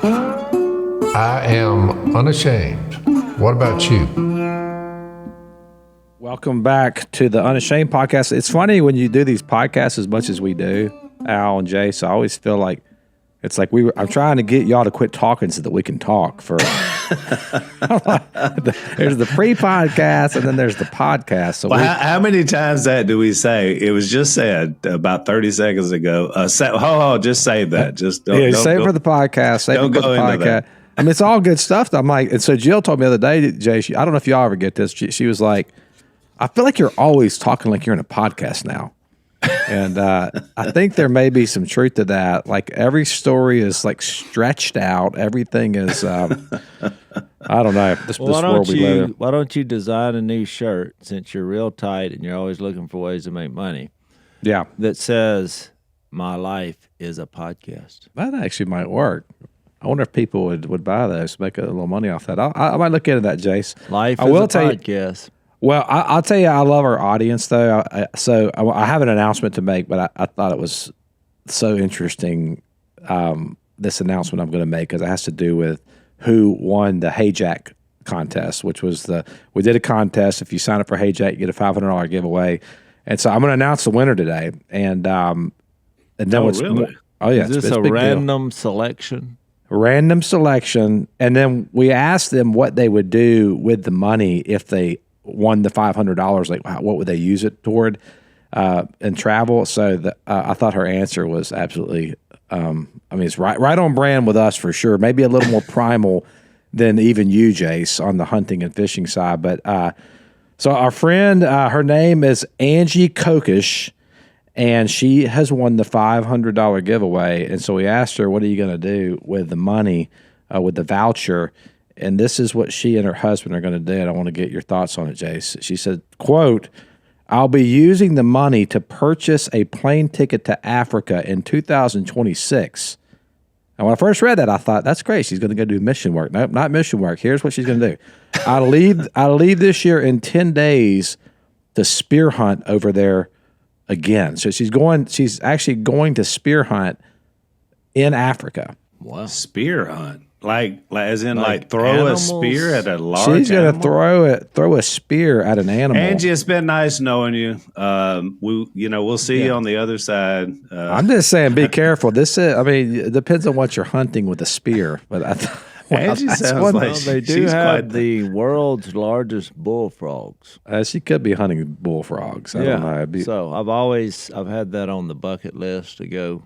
I am unashamed. What about you? Welcome back to the Unashamed podcast. It's funny when you do these podcasts as much as we do, Al and Jase. I always feel like it's like I'm trying to get y'all to quit talking so that we can talk. There's the pre-podcast and then there's the podcast. So how many times do we say? It was just said about 30 seconds ago. Just save that. Just don't save it for the podcast. Save it for the podcast. I mean, it's all good stuff. I'm like, and so Jill told me the other day, Jase, I don't know if y'all ever get this. She was like, I feel like you're always talking like you're in a podcast now. And I think there may be some truth to that. Like every story is like stretched out. Everything is, I don't know. This world we live in. Why don't you design a new shirt since you're real tight and you're always looking for ways to make money? Yeah. That says, my life is a podcast. That actually might work. I wonder if people would buy those, make a little money off that. I might look into that, Jase. Life is a podcast. Well, I'll tell you, I love our audience, though. So I have an announcement to make, but I thought it was so interesting, this announcement I'm going to make, because it has to do with who won the Hey Jack contest, which was we did a contest. If you sign up for Hey Jack, you get a $500 giveaway. And so I'm going to announce the winner today. And then really? Oh, yeah. Is this a random selection? Random selection. And then we asked them what they would do with the money if they won the $500. Like, what would they use it toward in travel? So I thought her answer was absolutely, it's right on brand with us for sure. Maybe a little more primal than even you, Jase, on the hunting and fishing side. But so our friend, her name is Angie Kokish, and she has won the $500 giveaway. And so we asked her, what are you going to do with the money, with the voucher? And this is what she and her husband are going to do. And I want to get your thoughts on it, Jase. She said, quote, I'll be using the money to purchase a plane ticket to Africa in 2026. And when I first read that, I thought, that's great. She's going to go do mission work. Nope, not mission work. Here's what she's going to do. I'll leave this year in 10 days to spear hunt over there again. So she's actually going to spear hunt in Africa. Wow. Spear hunt. Like as in throw animals? A spear at a large She's going to throw a spear at an animal. Angie, it's been nice knowing you. We'll see you on the other side. I'm just saying, be careful. It depends on what you're hunting with a spear. But Angie sounds like they do have the world's largest bullfrogs. She could be hunting bullfrogs. I don't know. So I've had that on the bucket list to go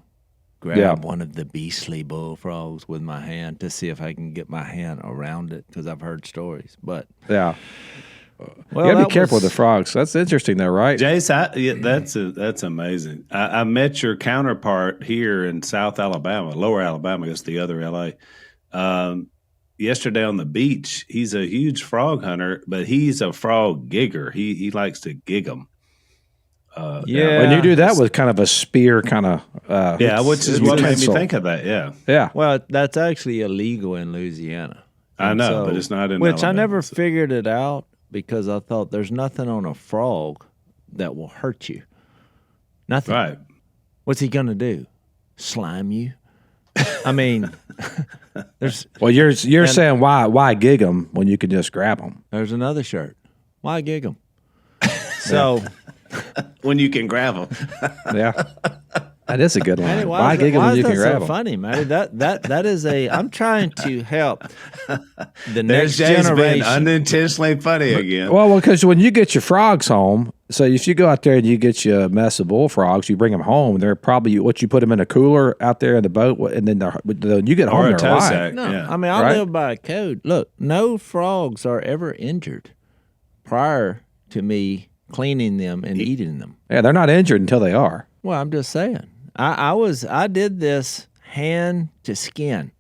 grab one of the beastly bullfrogs with my hand to see if I can get my hand around it, because I've heard stories. But well, you gotta be careful with the frogs. That's interesting, though, right? Jase, that's amazing. I met your counterpart here in South Alabama, Lower Alabama, I guess the other LA. Yesterday on the beach. He's a huge frog hunter, but he's a frog gigger. He likes to gig them. When you do that with kind of a spear, kind of which is what made me think of that. Yeah. Well, that's actually illegal in Louisiana. I know, but it's not in which Alabama, I never figured it out, because I thought there's nothing on a frog that will hurt you. Nothing. Right. What's he gonna do? Slime you? I mean, there's. Well, you're saying why gig them when you can just grab them? There's another shirt. Why gig them? So. When you can grab them. Yeah. That is a good line. Hey, why gig them when you can grab them? Funny, man. That is I'm trying to help the next Jay's generation. Been unintentionally funny again. Well, because when you get your frogs home, so if you go out there and you get you a mess of bullfrogs, you bring them home. They're probably you put them in a cooler out there in the boat, and then when you get home, they're alive. No, yeah. I mean, I live by a code. Look, no frogs are ever injured prior to me cleaning them and eating them. Yeah, they're not injured until they are. Well, I'm just saying. I did this hand to skin,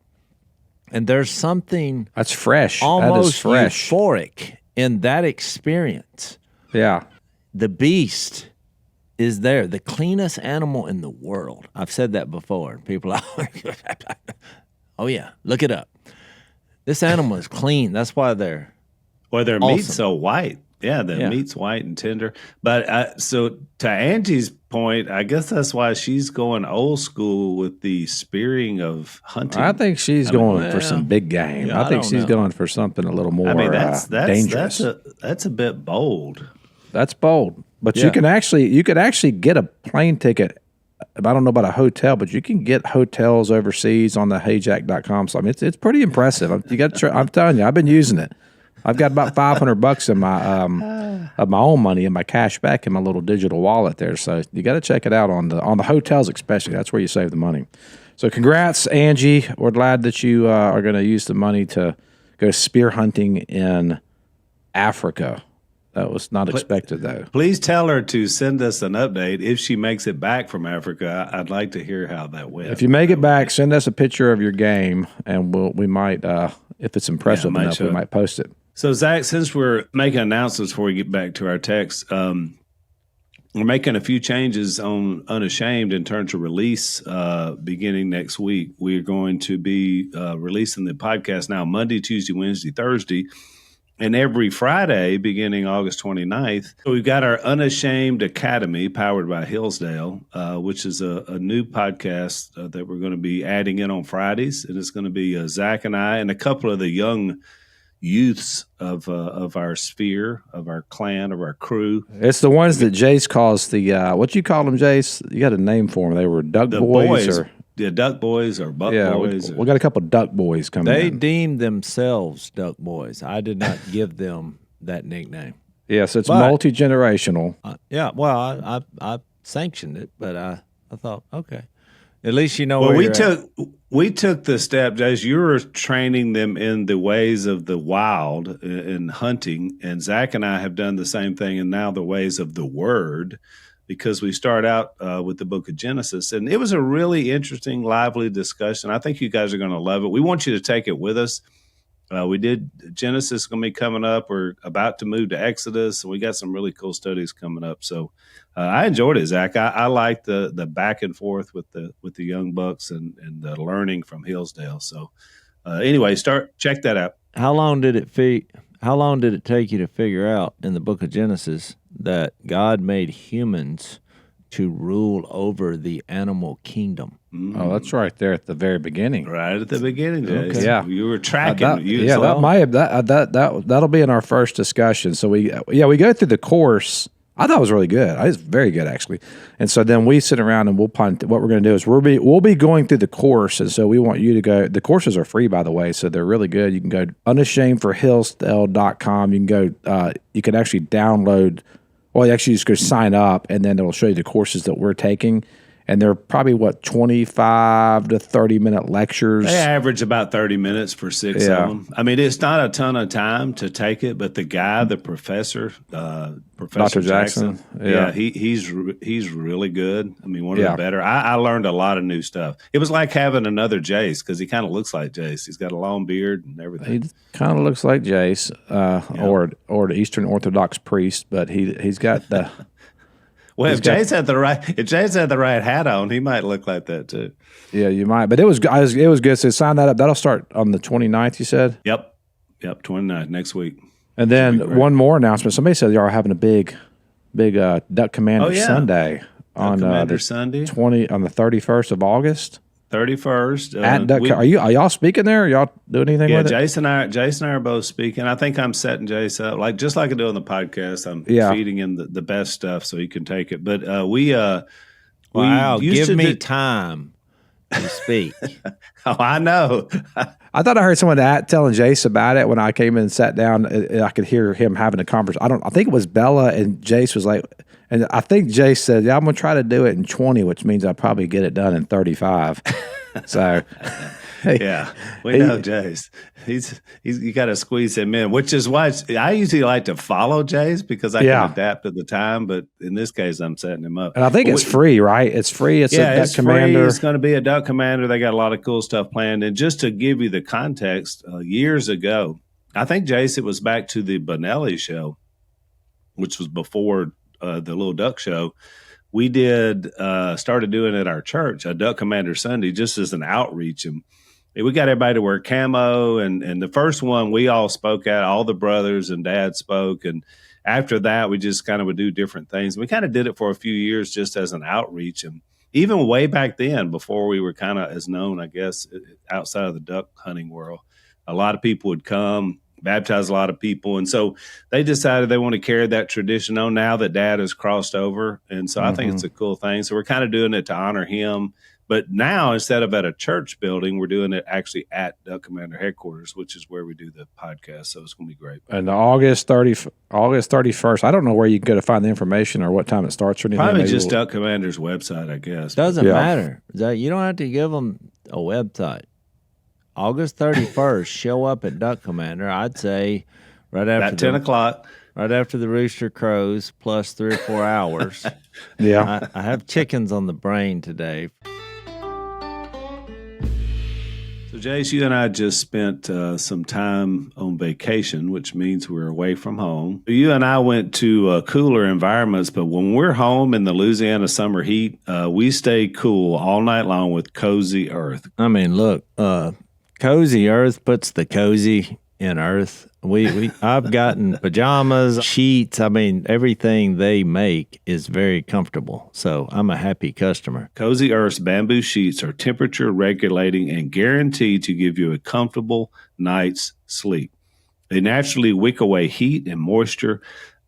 and there's something that's fresh, almost that is fresh, euphoric in that experience. Yeah, the beast is there, the cleanest animal in the world. I've said that before. People are oh yeah, look it up. This animal is clean. That's why they're their awesome. meat's so white. Yeah, the meat's white and tender. But so to Angie's point, I guess that's why she's going old school with the spearing of hunting. I think she's going for some big game. Yeah, I think she's going for something a little more dangerous. That's a bit bold. That's bold. But you could actually get a plane ticket. I don't know about a hotel, but you can get hotels overseas on the heyjack.com. So I mean, it's pretty impressive. You got to I'm telling you, I've been using it. I've got about $500 in my of my own money in my cash back in my little digital wallet there. So you got to check it out on the hotels, especially. That's where you save the money. So congrats, Angie. We're glad that you are going to use the money to go spear hunting in Africa. That was not expected, though. Please tell her to send us an update if she makes it back from Africa. I'd like to hear how that went. If you make it back, send us a picture of your game, and we might, if it's impressive enough, we might post it. So, Zach, since we're making announcements before we get back to our text, we're making a few changes on Unashamed in terms of release beginning next week. We're going to be releasing the podcast now Monday, Tuesday, Wednesday, Thursday, and every Friday beginning August 29th. So we've got our Unashamed Academy powered by Hillsdale, which is a new podcast that we're going to be adding in on Fridays. And it's going to be Zach and I and a couple of the young youths of our sphere, of our clan, of our crew. It's the ones that Jase calls the what you call them, Jase? You got a name for them? They were Duck Boys, or the Duck Boys or Buck Boys. We got a couple of Duck Boys coming. They in. deemed themselves Duck Boys. I did not give them that nickname. Yes, it's multi-generational. I sanctioned it, but I thought, okay, at least you know. Well, where we took the step, Jase. You were training them in the ways of the wild in hunting, and Zach and I have done the same thing, and now the ways of the Word, because we start out with the book of Genesis. And it was a really interesting, lively discussion. I think you guys are going to love it. We want you to take it with us. We did Genesis going to be coming up. We're about to move to Exodus, and we got some really cool studies coming up. So I enjoyed it, Zach. I like the back and forth with the young bucks and the learning from Hillsdale. So anyway, check that out. How long did it take you to figure out in the book of Genesis that God made humans to rule over the animal kingdom? Oh, that's right there at the very beginning. Right at the beginning, Jase. Okay. Yeah, you were tracking. That'll be in our first discussion. So we go through the course. I thought it was really good. It was very good, actually. And so then we sit around and what we're going to do is we'll be going through the course. And so we want you to go. The courses are free, by the way, so they're really good. You can go unashamedforhillsdale.com. You can go. You can actually download. Well, you actually just go sign up, and then it'll show you the courses that we're taking. And they're probably, 25 to 30-minute lectures. They average about 30 minutes for 6 of them. I mean, it's not a ton of time to take it, but the guy, the professor, Professor Dr. Jackson, he's really good. I mean, one of the better. I learned a lot of new stuff. It was like having another Jase, because he kind of looks like Jase. He's got a long beard and everything. He kind of looks like Jase, or the Eastern Orthodox priest, but he's got the... Well, if Jase had the right hat on, he might look like that too. Yeah, you might. But it was good. So sign that up. That'll start on the 29th, you said? Yep, 29th, next week. And then one more announcement. Somebody said y'all are having a big Duck Commander Sunday on Sunday 20 on the 31st of August. 31st. At Duck, are y'all speaking there? Are y'all doing anything with it? Jase and I are both speaking. I think I'm setting Jase up, just like I do on the podcast. I'm feeding him the best stuff so he can take it. But give me time to speak. Oh, I know. I thought I heard someone telling Jase about it when I came in and sat down. I could hear him having a conversation. I think it was Bella, and Jase was like, and I think Jase said, "Yeah, I'm going to try to do it in 20, which means I'll probably get it done in 35." So, we know Jase. He's you got to squeeze him in, which is why I usually like to follow Jase, because I can adapt to the time. But in this case, I'm setting him up. And I think it's free, right? It's free. It's a Duck Commander. Free. It's going to be a Duck Commander. They got a lot of cool stuff planned. And just to give you the context, years ago, I think, Jase, it was back to the Bonelli show, which was before the Little Duck Show. We started doing at our church a Duck Commander Sunday just as an outreach. And we got everybody to wear camo. And the first one we all spoke at, all the brothers and dads spoke. And after that, we just kind of would do different things. We kind of did it for a few years just as an outreach. And even way back then, before we were kind of as known, I guess, outside of the duck hunting world, a lot of people would come, baptize a lot of people. And so they decided they want to carry that tradition on now that Dad has crossed over. And so I think it's a cool thing. So we're kind of doing it to honor him. But now, instead of at a church building, we're doing it actually at Duck Commander headquarters, which is where we do the podcast. So it's going to be great. And August 31st, I don't know where you can go to find the information or what time it starts or anything. Probably just Duck Commander's website, I guess. Doesn't matter. You don't have to give them a website. August 31st, show up at Duck Commander. I'd say right after at 10 o'clock. Right after the rooster crows, plus 3 or 4 hours. Yeah. I have chickens on the brain today. So, Jase, you and I just spent some time on vacation, which means we're away from home. You and I went to cooler environments, but when we're home in the Louisiana summer heat, we stay cool all night long with Cozy Earth. I mean, look, Cozy Earth puts the cozy in Earth. I've gotten pajamas, sheets. I mean, everything they make is very comfortable. So I'm a happy customer. Cozy Earth's bamboo sheets are temperature regulating and guaranteed to give you a comfortable night's sleep. They naturally wick away heat and moisture.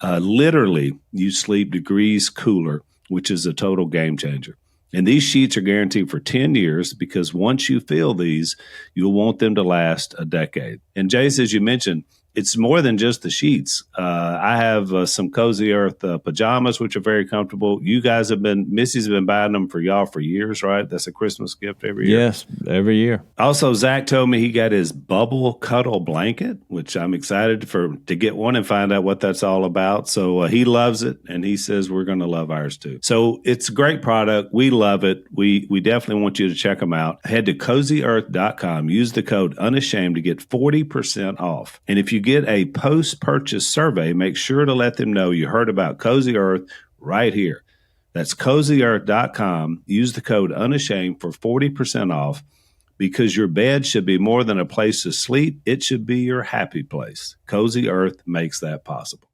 Literally, you sleep degrees cooler, which is a total game changer. And these sheets are guaranteed for 10 years because once you feel these, you'll want them to last a decade. And Jase, as you mentioned, it's more than just the sheets. I have some Cozy Earth pajamas, which are very comfortable. You guys Missy's been buying them for y'all for years, right? That's a Christmas gift every year. Yes, every year. Also, Zach told me he got his bubble cuddle blanket, which I'm excited to get one and find out what that's all about. So he loves it, and he says we're going to love ours too. So it's a great product. We love it. We definitely want you to check them out. Head to CozyEarth.com. Use the code Unashamed to get 40% off. And if you get a post-purchase survey, make sure to let them know you heard about Cozy Earth right here. That's CozyEarth.com. Use the code Unashamed for 40% off because your bed should be more than a place to sleep. It should be your happy place. Cozy Earth makes that possible.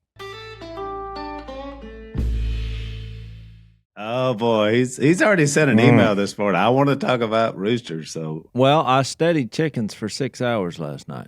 Oh, boy. He's already sent an email this morning. I want to talk about roosters. Well, I studied chickens for 6 hours last night.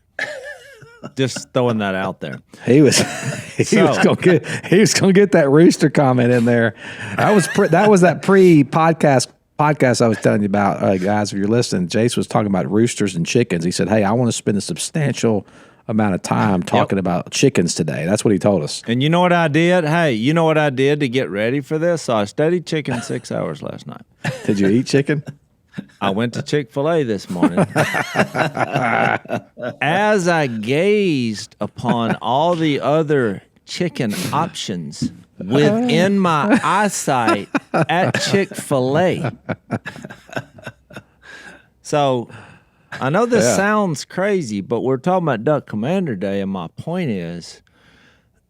Just throwing that out there. He was gonna get that rooster comment in there. That was that pre-podcast I was telling you about, guys. If you're listening, Jase was talking about roosters and chickens. He said, "Hey, I want to spend a substantial amount of time talking about chickens today." That's what he told us. And you know what I did? Hey, you know what I did to get ready for this? So I studied chicken 6 hours last night. Did you eat chicken? I went to Chick-fil-A this morning. As I gazed upon all the other chicken options within my eyesight at Chick-fil-A. So I know this sounds crazy, but we're talking about Duck Commander Day, and my point is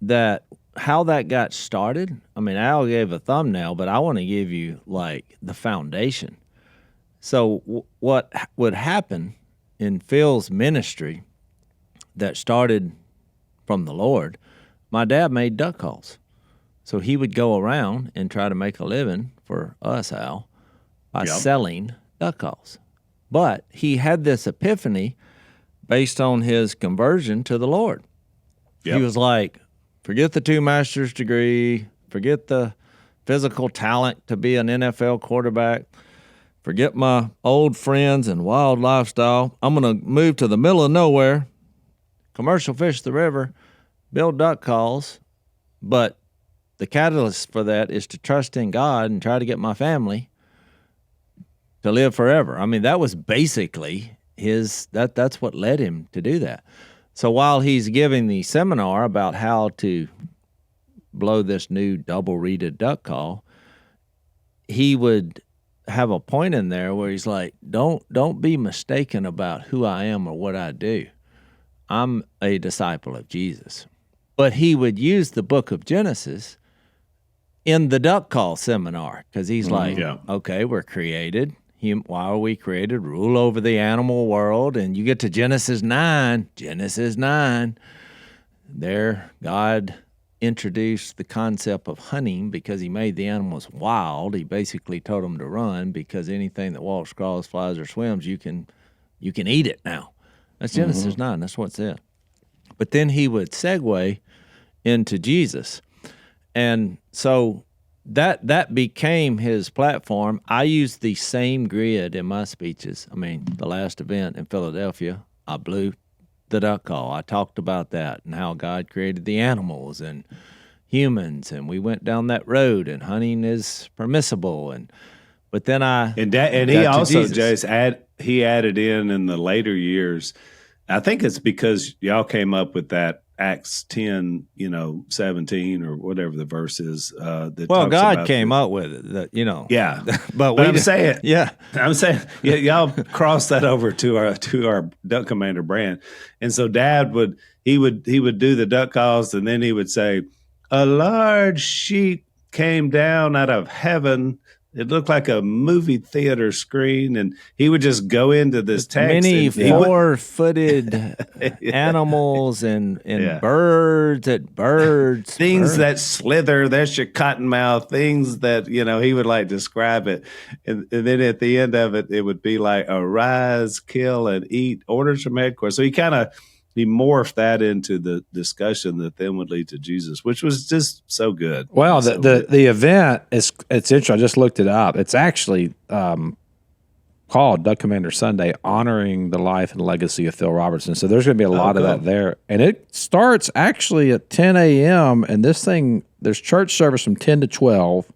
that how that got started, I mean, Al gave a thumbnail, but I want to give you, like, the foundation. So what would happen in Phil's ministry that started from the Lord, my dad made duck calls. So he would go around and try to make a living for us, Al, by selling duck calls. But he had this epiphany based on his conversion to the Lord. Yep. He was like, forget the 2 master's degree, forget the physical talent to be an NFL quarterback, forget my old friends and wild lifestyle. I'm going to move to the middle of nowhere, commercial fish the river, build duck calls. But the catalyst for that is to trust in God and try to get my family to live forever. I mean, that was basically that's what led him to do that. So while he's giving the seminar about how to blow this new double-reeded duck call, he would have a point in there where he's like, don't be mistaken about who I am or what I do. I'm a disciple of Jesus. But he would use the book of Genesis in the duck call seminar because he's like, okay, we're created. Why are we created? Rule over the animal world. And you get to Genesis 9. There, God introduced the concept of hunting because he made the animals wild. He basically told them to run because anything that walks, crawls, flies, or swims, you can eat it now. That's Genesis 9. That's what it said. But then he would segue into Jesus. And so that became his platform. I used the same grid in my speeches. I mean, the last event in Philadelphia, I blew the duck call. I talked about that and how God created the animals and humans, and we went down that road, and hunting is permissible. But then and he also, Jase, he added in the later years. I think it's because y'all came up with that Acts 10, 17 or whatever the verse is. God came up with it, Yeah, but I'm saying, I'm saying, y'all crossed that over to our Duck Commander brand, and so Dad would do the duck calls, and then he would say, "A large sheep came down out of heaven." It looked like a movie theater screen, and he would just go into this text. Many four-footed animals and birds. Things that slither, that's your cottonmouth, things that, he would describe it. And then at the end of it, it would be like, arise, kill, and eat, orders from headquarters. So he morphed that into the discussion that then would lead to Jesus, which was just so good. Well, the event it's interesting. I just looked it up. It's actually called Duck Commander Sunday, honoring the life and legacy of Phil Robertson. So there's going to be a lot of that there, and it starts actually at 10 a.m. And there's church service from 10 to 12,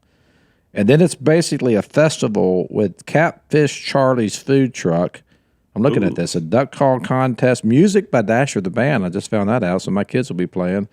and then it's basically a festival with Catfish Charlie's food truck. I'm looking at this, a duck call contest, music by Dasher the band. I just found that out, so my kids will be playing.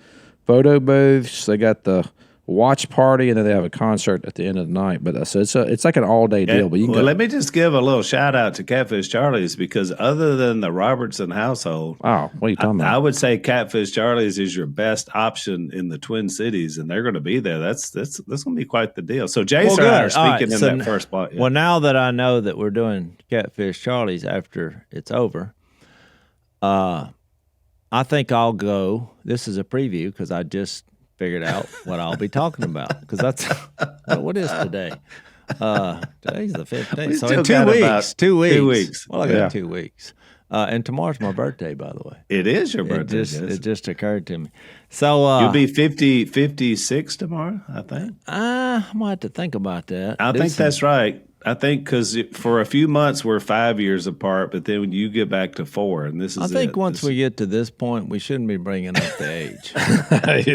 Photo booths, they got the watch party, and then they have a concert at the end of the night. But so it's like an all-day deal. But let me just give a little shout-out to Catfish Charlie's, because other than the Robertson household, what are you talking about? I would say Catfish Charlie's is your best option in the Twin Cities, and they're going to be there. That's going to be quite the deal. So Jase and I are speaking in that first spot. Yeah. Well, now that I know that we're doing Catfish Charlie's after it's over, I think I'll go. This is a preview because I just figured out what I'll be talking about, because that's what is today. Today's the 15th. So in 2 weeks. Well, I got 2 weeks. And tomorrow's my birthday, by the way. It is your birthday. It just occurred to me. So you'll be 56 tomorrow, I think. I might have to think about that. I think that's right. I think because for a few months we're 5 years apart, but then when you get back to 4, and this is I think once we get to this point, we shouldn't be bringing up the age. Yeah. You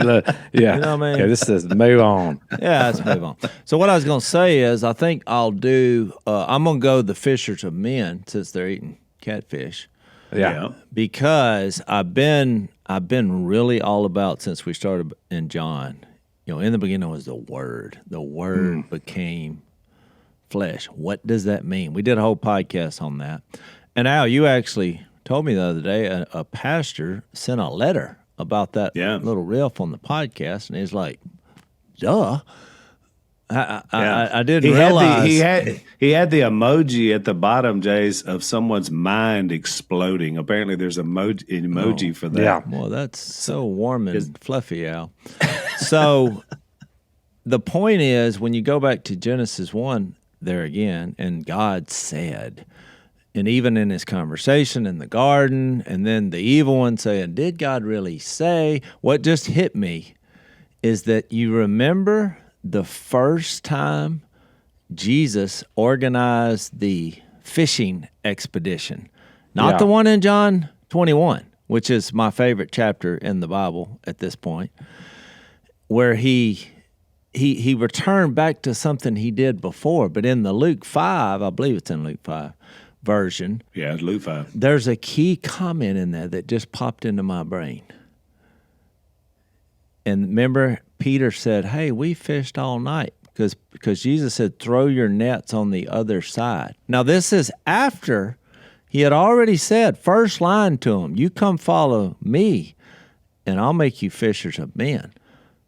know what I mean? Yeah, this is move on. Yeah, let's move on. So what I was going to say is I think I'll do, I'm going to go the Fishers of Men, since they're eating catfish. Yeah. Because I've been really all about, since we started in John, in the beginning was the Word. The Word became flesh. What does that mean? We did a whole podcast on that. And Al, you actually told me the other day a pastor sent a letter about that little riff on the podcast, and he's like, duh. I didn't realize. He had the emoji at the bottom, Jase, of someone's mind exploding. Apparently there's an emoji for that. Yeah. Well, that's so warm and fluffy, Al. So the point is, when you go back to Genesis 1, there again, and God said, and even in his conversation in the garden, and then the evil one saying, did God really say? What just hit me is that you remember the first time Jesus organized the fishing expedition, not the one in John 21, which is my favorite chapter in the Bible at this point, where he returned back to something he did before. But in the Luke 5, I believe it's in Luke 5 version. Yeah, Luke 5. There's a key comment in there that just popped into my brain. And remember, Peter said, hey, we fished all night, because Jesus said, throw your nets on the other side. Now, this is after he had already said, first line to him, you come follow me, and I'll make you fishers of men.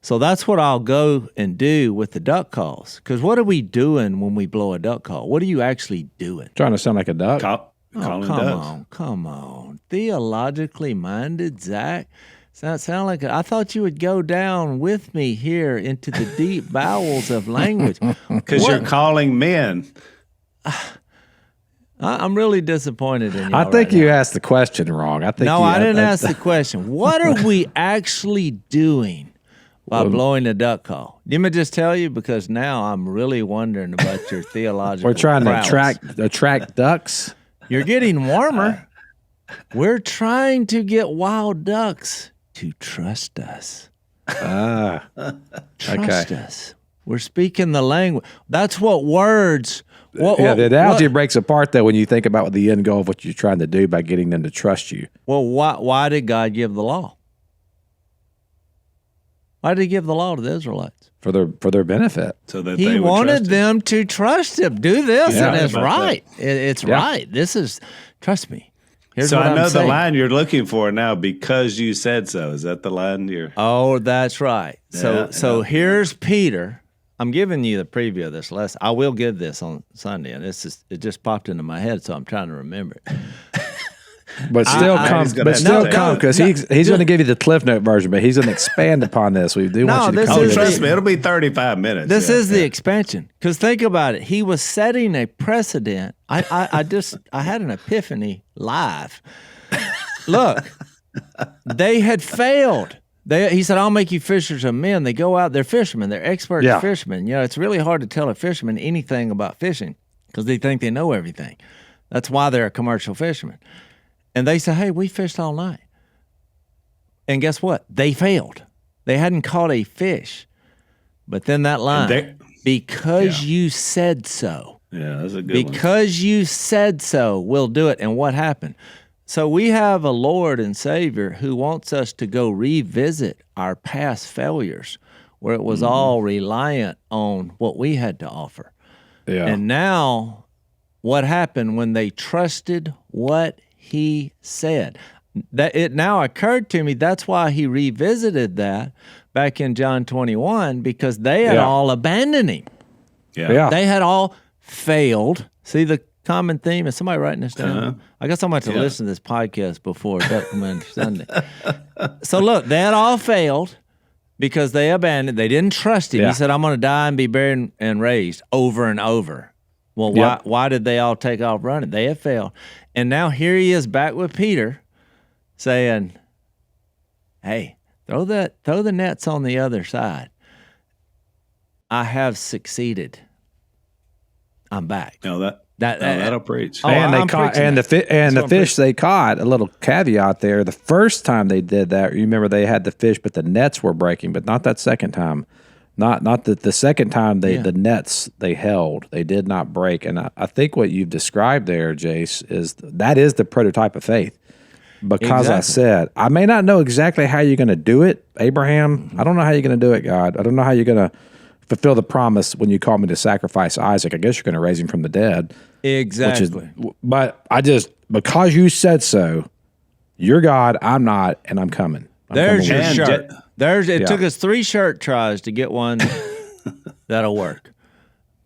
So that's what I'll go and do with the duck calls. Because what are we doing when we blow a duck call? What are you actually doing? Trying to sound like a duck. Calling ducks. Come on. Theologically minded, Zach. Sound like I thought you would go down with me here into the deep bowels of language. Because you're calling men. I'm really disappointed in you. I think you asked the question wrong. I didn't ask the question. What are we actually doing by blowing the duck call? Let me just tell you, because now I'm really wondering about your theological We're trying prowess. to attract ducks. You're getting warmer. We're trying to get wild ducks to trust us. Trust us. We're speaking the language. That's what words. The analogy breaks apart, though, when you think about the end goal of what you're trying to do by getting them to trust you. Well, why did God give the law? Why did he give the law to the Israelites? For their benefit. So that He they would wanted trust them to trust him. Do this, Yeah, and it's about right. It's right. This is, trust me. Here's So what I know I'm saying. the line you're looking for now, because you said so. Is that the line you're? Oh, that's right. So Yeah, here's Peter. I'm giving you the preview of this lesson. I will give this on Sunday, and it just popped into my head, so I'm trying to remember it. But still come, because he's going to give you the Cliff Note version, but he's going to expand upon this. We do want you to this come. is- Trust me, it'll be 35 minutes. This is the expansion. Because think about it. He was setting a precedent. I had an epiphany live. Look, they had failed. He said, I'll make you fishers of men. They go out, they're fishermen. They're expert fishermen. You know, it's really hard to tell a fisherman anything about fishing because they think they know everything. That's why they're a commercial fisherman. And they say, hey, we fished all night. And guess what? They failed. They hadn't caught a fish. But then that line, because you said so. Yeah, that's a good one. Because you said so, we'll do it. And what happened? So we have a Lord and Savior who wants us to go revisit our past failures where it was all reliant on what we had to offer. Yeah. And now what happened when they trusted what he said? That it now occurred to me, that's why he revisited that back in John 21, because they had all abandoned him. Yeah. They had all failed. See the common theme? Is somebody writing this down? I guess I'm going to listen to this podcast before Duck Commander Sunday. So look, they had all failed because they abandoned. They didn't trust him. Yeah. He said, I'm going to die and be buried and raised over and over. Well, why did they all take off running? They had failed. And now here he is back with Peter saying, hey, throw the nets on the other side. I have succeeded. I'm back. No, that'll preach. Oh, And I'm they caught, preaching and that. the fish they caught. A little caveat there: the first time they did that, you remember they had the fish, but the nets were breaking. But not that second time. Not the second time the nets they held, they did not break. And I think what you've described there, Jase, is the prototype of faith. Because I said, I may not know exactly how you're going to do it, Abraham. I don't know how you're going to do it, God. I don't know how you're going to fulfill the promise when you call me to sacrifice Isaac. I guess you're going to raise him from the dead. Exactly. But because you said so, you're God, I'm not, and I'm coming. There's your And shirt. It took us 3 shirt tries to get one that'll work.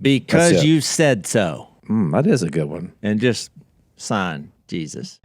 Because you said so. That is a good one. And just sign Jesus.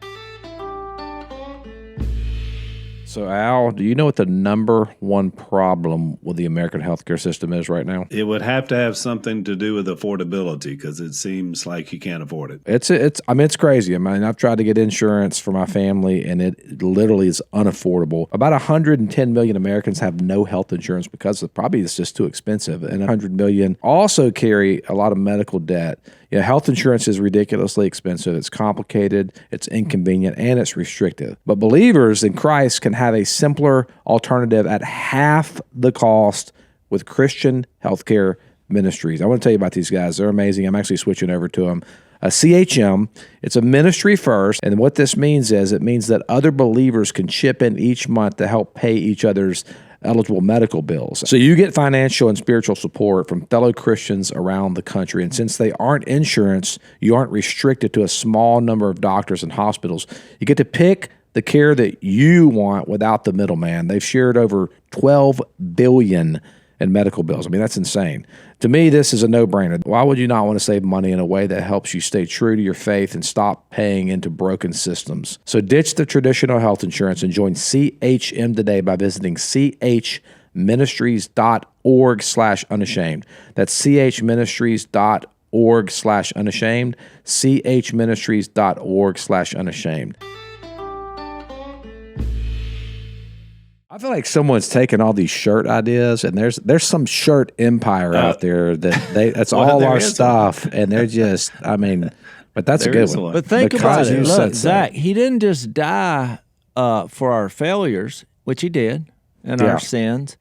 So, Al, do you know what the number one problem with the American healthcare system is right now? It would have to have something to do with affordability because it seems like you can't afford it. It's crazy. I mean, I've tried to get insurance for my family, and it literally is unaffordable. About 110 million Americans have no health insurance because probably it's just too expensive, and 100 million also carry a lot of medical debt. Health insurance is ridiculously expensive. It's complicated, it's inconvenient, and it's restrictive. But believers in Christ can have a simpler alternative at half the cost with Christian healthcare ministries. I want to tell you about these guys. They're amazing. I'm actually switching over to them. CHM, it's a ministry first, and what this means is it means that other believers can chip in each month to help pay each other's eligible medical bills. So you get financial and spiritual support from fellow Christians around the country. And since they aren't insurance, you aren't restricted to a small number of doctors and hospitals. You get to pick the care that you want without the middleman. They've shared over $12 billion and medical bills. I mean, that's insane. To me, this is a no-brainer. Why would you not want to save money in a way that helps you stay true to your faith and stop paying into broken systems? So ditch the traditional health insurance and join CHM today by visiting chministries.org/unashamed. That's chministries.org/unashamed, chministries.org/unashamed. I feel like someone's taken all these shirt ideas, and there's some shirt empire out there that's Well, all there our is stuff, and they're just, I mean, but that's a There good is a one. lot. But think Because about it. you Look, said so. Zach, he didn't just die for our failures, which he did, and Yeah. our sins.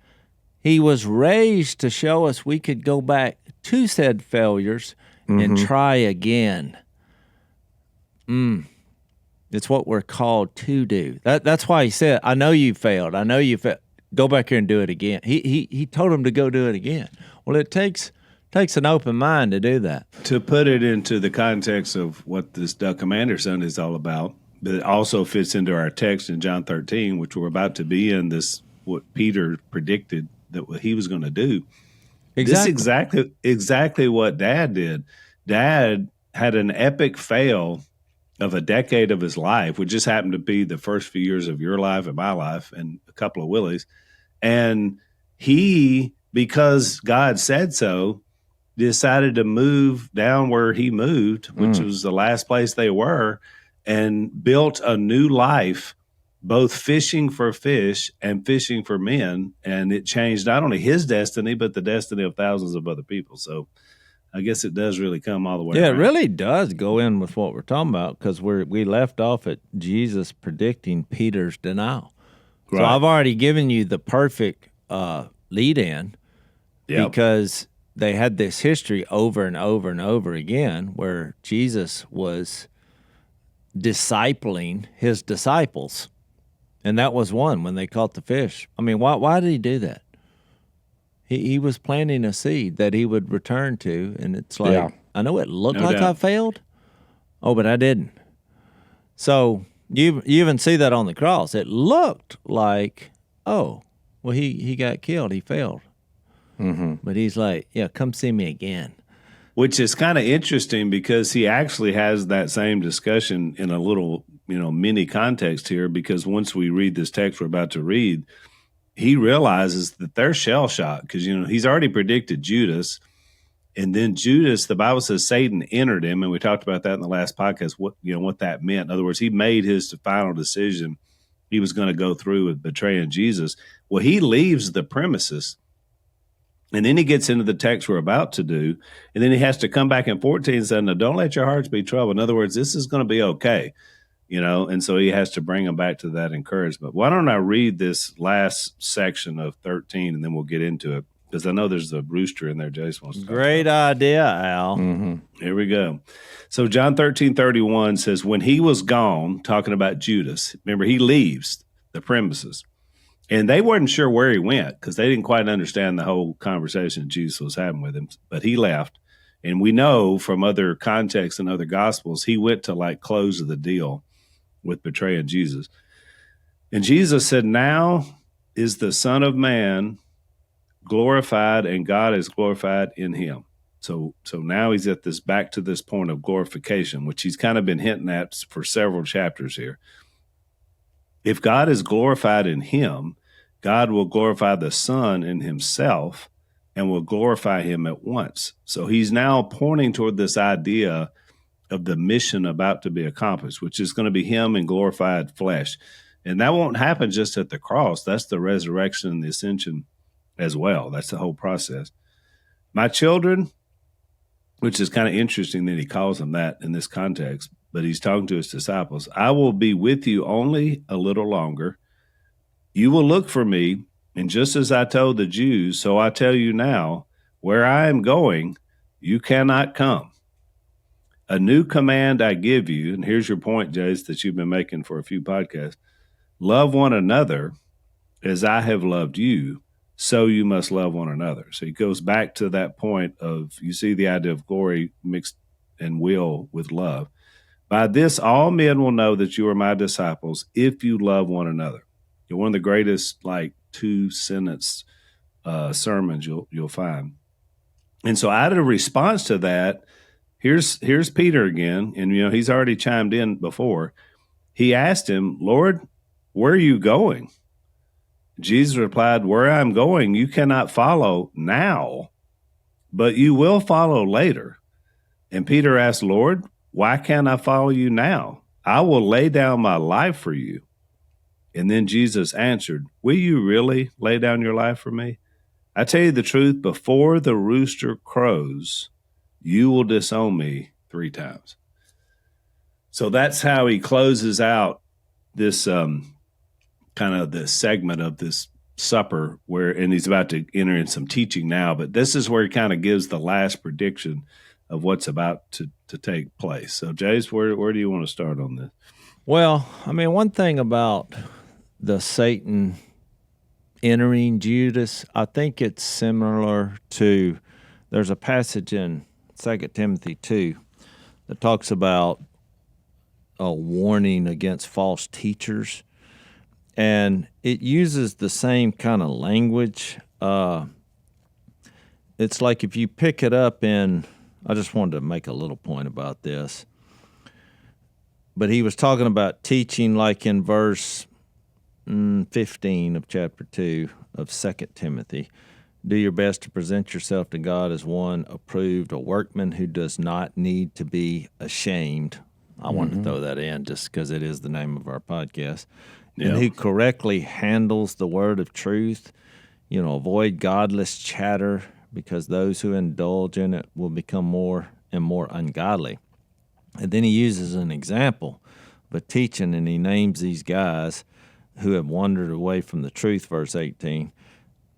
He was raised to show us we could go back to said failures and try again. It's what we're called to do. That's why he said, I know you failed. I know you failed. Go back here and do it again. He told him to go do it again. Well, it takes an open mind to do that. To put it into the context of what this Duck Commander Son is all about, but it also fits into our text in John 13, which we're about to be in, this, what Peter predicted that what he was going to do. This is exactly what Dad did. Dad had an epic fail of a decade of his life, which just happened to be the first few years of your life and my life and a couple of Willie's. And he, because God said so, decided to move down where he moved, which was the last place they were, and built a new life, both fishing for fish and fishing for men. And it changed not only his destiny, but the destiny of thousands of other people. So I guess it does really come all the way Yeah, around. it really does go in with what we're talking about, because we left off at Jesus predicting Peter's denial. So Right. I've already given you the perfect lead-in because they had this history over and over and over again where Jesus was discipling his disciples, and that was one when they caught the fish. I mean, why did he do that? He was planting a seed that he would return to, and it's like, Yeah. I know it looked No like doubt. I failed. Oh, but I didn't. So you even see that on the cross. It looked like, oh, well, he got killed. He failed. But he's like, yeah, come see me again. Which is kind of interesting because he actually has that same discussion in a little, mini context here, because once we read this text we're about to read, he realizes that they're shell-shocked because, he's already predicted Judas. And then Judas, the Bible says Satan entered him, and we talked about that in the last podcast, what that meant. In other words, he made his final decision. He was going to go through with betraying Jesus. Well, he leaves the premises, and then he gets into the text we're about to do, and then he has to come back in 14 and say, no, don't let your hearts be troubled. In other words, this is going to be okay. And so he has to bring them back to that encouragement. Why don't I read this last section of 13, and then we'll get into it, because I know there's a rooster in there. Jase wants to talk Great about. idea, Al. Here we go. So John 13:31 says, when he was gone, talking about Judas, remember, he leaves the premises. And they weren't sure where he went because they didn't quite understand the whole conversation Jesus was having with him. But he left. And we know from other contexts and other gospels, he went to close of the deal with betraying Jesus. And Jesus said, now is the Son of Man glorified, and God is glorified in him. So now he's at back to this point of glorification, which he's kind of been hinting at for several chapters here. If God is glorified in him, God will glorify the Son in himself and will glorify him at once. So he's now pointing toward this idea of the mission about to be accomplished, which is going to be him in glorified flesh. And that won't happen just at the cross. That's the resurrection and the ascension as well. That's the whole process. My children, which is kind of interesting that he calls them that in this context, but he's talking to his disciples. I will be with you only a little longer. You will look for me, and just as I told the Jews, so I tell you now, where I am going, you cannot come. A new command I give you, and here's your point, Jase, that you've been making for a few podcasts. Love one another as I have loved you, so you must love one another. So he goes back to that point of, you see the idea of glory mixed and will with love. By this, all men will know that you are my disciples if you love one another. You're one of the greatest, 2-sentence sermons you'll find. And so out of response to that, here's Peter again, and he's already chimed in before. He asked him, Lord, where are you going? Jesus replied, where I'm going, you cannot follow now, but you will follow later. And Peter asked, Lord, why can't I follow you now? I will lay down my life for you. And then Jesus answered, will you really lay down your life for me? I tell you the truth, before the rooster crows, you will disown me 3 times. So that's how he closes out this kind of the segment of this supper and he's about to enter in some teaching now, but this is where he kind of gives the last prediction of what's about to take place. So Jase, where do you want to start on this? Well, I mean, one thing about the Satan entering Judas, I think it's similar to, there's a passage in 2 Timothy 2 that talks about a warning against false teachers, and it uses the same kind of language. It's like if you pick it up in, I just wanted to make a little point about this, but he was talking about teaching like in verse 15 of chapter 2 of 2 Timothy. Do your best to present yourself to God as one approved, a workman who does not need to be ashamed. I wanted to throw that in just because it is the name of our podcast. And who correctly handles the word of truth. Avoid godless chatter, because those who indulge in it will become more and more ungodly. And then he uses an example of a teaching, and he names these guys who have wandered away from the truth, verse 18,